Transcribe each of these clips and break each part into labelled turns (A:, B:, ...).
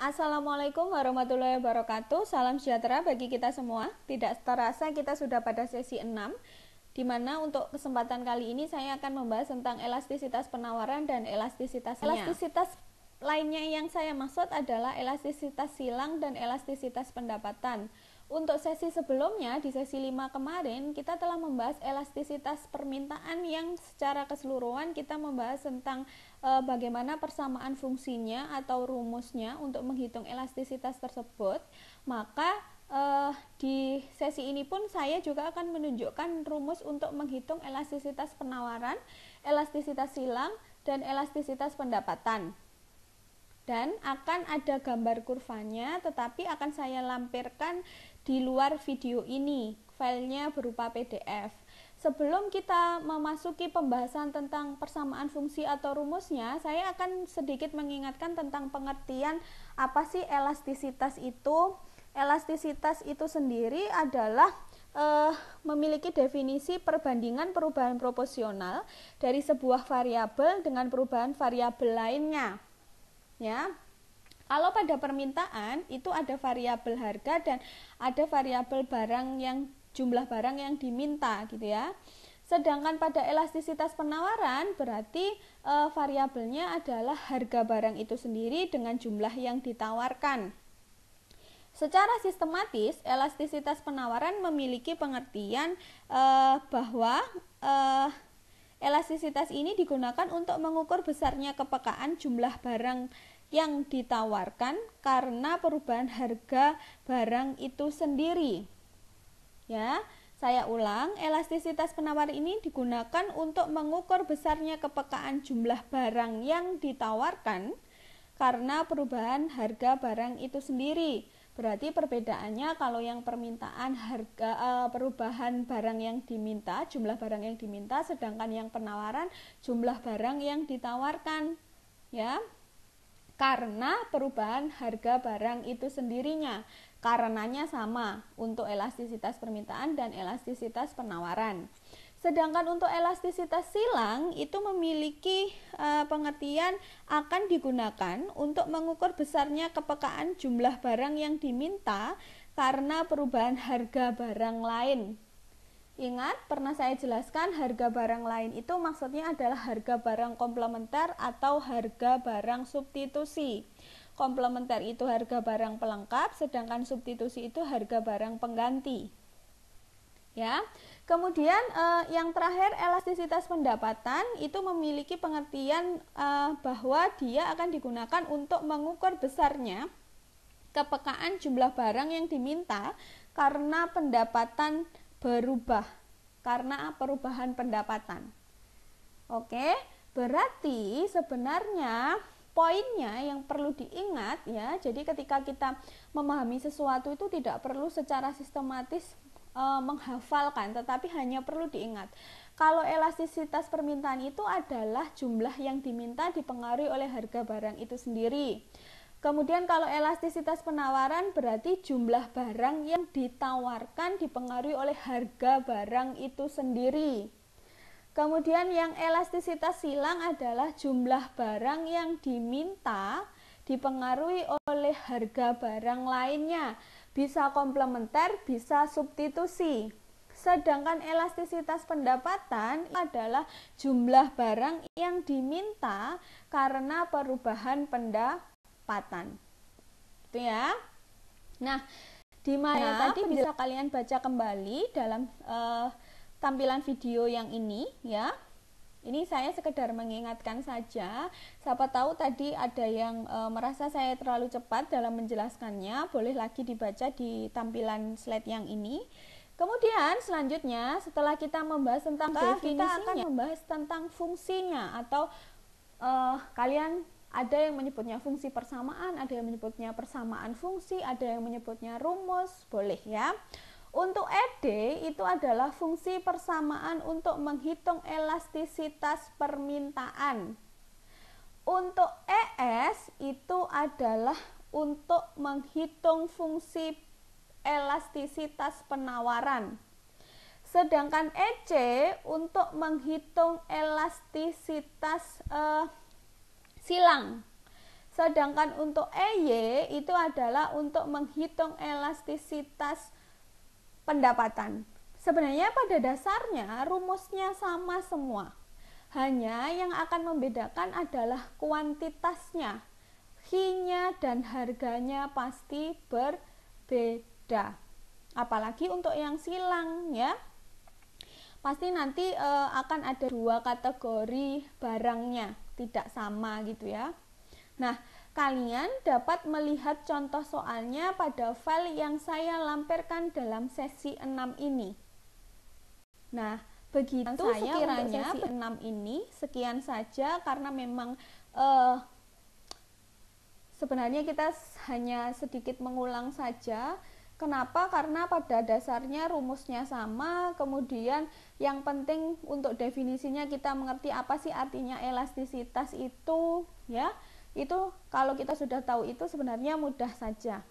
A: Assalamualaikum warahmatullahi wabarakatuh. Salam sejahtera bagi kita semua. Tidak terasa kita sudah pada sesi 6, di mana untuk kesempatan kali ini saya akan membahas tentang elastisitas penawaran dan elastisitasnya. Elastisitas lainnya yang saya maksud adalah elastisitas silang dan elastisitas pendapatan. Untuk sesi sebelumnya, di sesi 5 kemarin, kita telah membahas elastisitas permintaan yang secara keseluruhan kita membahas tentang bagaimana persamaan fungsinya atau rumusnya untuk menghitung elastisitas tersebut. Maka di sesi ini pun saya juga akan menunjukkan rumus untuk menghitung elastisitas penawaran, elastisitas silang, dan elastisitas pendapatan. Dan akan ada gambar kurvanya, tetapi akan saya lampirkan di luar video ini. Filenya berupa PDF. Sebelum kita memasuki pembahasan tentang persamaan fungsi atau rumusnya, saya akan sedikit mengingatkan tentang pengertian apa sih elastisitas itu. Elastisitas itu sendiri adalah memiliki definisi perbandingan perubahan proporsional dari sebuah variabel dengan perubahan variabel lainnya. Ya, kalau pada permintaan itu ada variabel harga dan ada variabel barang yang jumlah barang yang diminta gitu ya. Sedangkan pada elastisitas penawaran berarti variabelnya adalah harga barang itu sendiri dengan jumlah yang ditawarkan. Secara sistematis, elastisitas penawaran memiliki pengertian bahwa elastisitas ini digunakan untuk mengukur besarnya kepekaan jumlah barang yang ditawarkan karena perubahan harga barang itu sendiri. Ya, saya ulang, elastisitas penawar ini digunakan untuk mengukur besarnya kepekaan jumlah barang yang ditawarkan karena perubahan harga barang itu sendiri. Berarti perbedaannya kalau yang permintaan harga perubahan barang yang diminta, jumlah barang yang diminta, sedangkan yang penawaran jumlah barang yang ditawarkan. Ya. Karena perubahan harga barang itu sendirinya. Karenanya sama untuk elastisitas permintaan dan elastisitas penawaran. Sedangkan untuk elastisitas silang itu memiliki pengertian akan digunakan untuk mengukur besarnya kepekaan jumlah barang yang diminta karena perubahan harga barang lain. Ingat, pernah saya jelaskan harga barang lain itu maksudnya adalah harga barang komplementer atau harga barang substitusi. Komplementer itu harga barang pelengkap, sedangkan substitusi itu harga barang pengganti. Ya. Kemudian yang terakhir elastisitas pendapatan itu memiliki pengertian bahwa dia akan digunakan untuk mengukur besarnya kepekaan jumlah barang yang diminta karena pendapatan berubah, karena perubahan pendapatan. Oke, berarti sebenarnya poinnya yang perlu diingat ya, jadi ketika kita memahami sesuatu itu tidak perlu secara sistematis menghafalkan, tetapi hanya perlu diingat kalau elastisitas permintaan itu adalah jumlah yang diminta dipengaruhi oleh harga barang itu sendiri. Kemudian kalau elastisitas penawaran berarti jumlah barang yang ditawarkan dipengaruhi oleh harga barang itu sendiri. Kemudian yang elastisitas silang adalah jumlah barang yang diminta dipengaruhi oleh harga barang lainnya. Bisa komplementer, bisa substitusi. Sedangkan elastisitas pendapatan adalah jumlah barang yang diminta karena perubahan pendapatan. Itu ya. Nah, di mana tadi bisa kalian baca kembali dalam tampilan video yang ini ya. Ini saya sekedar mengingatkan saja. Siapa tahu tadi ada yang merasa saya terlalu cepat dalam menjelaskannya, boleh lagi dibaca di tampilan slide yang ini. Kemudian selanjutnya setelah kita membahas tentang definisinya, kita akan membahas tentang fungsinya atau kalian ada yang menyebutnya fungsi persamaan, ada yang menyebutnya persamaan fungsi, ada yang menyebutnya rumus, boleh ya. Untuk ED itu adalah fungsi persamaan untuk menghitung elastisitas permintaan. Untuk ES itu adalah untuk menghitung fungsi elastisitas penawaran. Sedangkan EC untuk menghitung elastisitas silang. Sedangkan untuk EY itu adalah untuk menghitung elastisitas pendapatan. Sebenarnya pada dasarnya rumusnya sama semua. Hanya yang akan membedakan adalah kuantitasnya. Fee-nya dan harganya pasti berbeda. Apalagi untuk yang silang ya. Pasti nanti akan ada 2 kategori barangnya, tidak sama gitu ya. Nah, kalian dapat melihat contoh soalnya pada file yang saya lampirkan dalam sesi 6 ini. Nah, begitu sekiranya sesi 6 ini. Sekian saja karena memang sebenarnya kita hanya sedikit mengulang saja. Kenapa? Karena pada dasarnya rumusnya sama, kemudian yang penting untuk definisinya kita mengerti apa sih artinya elastisitas itu ya. Itu kalau kita sudah tahu itu sebenarnya mudah saja.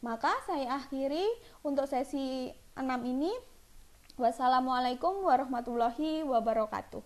A: Maka saya akhiri untuk sesi 6 ini. Wassalamualaikum warahmatullahi wabarakatuh.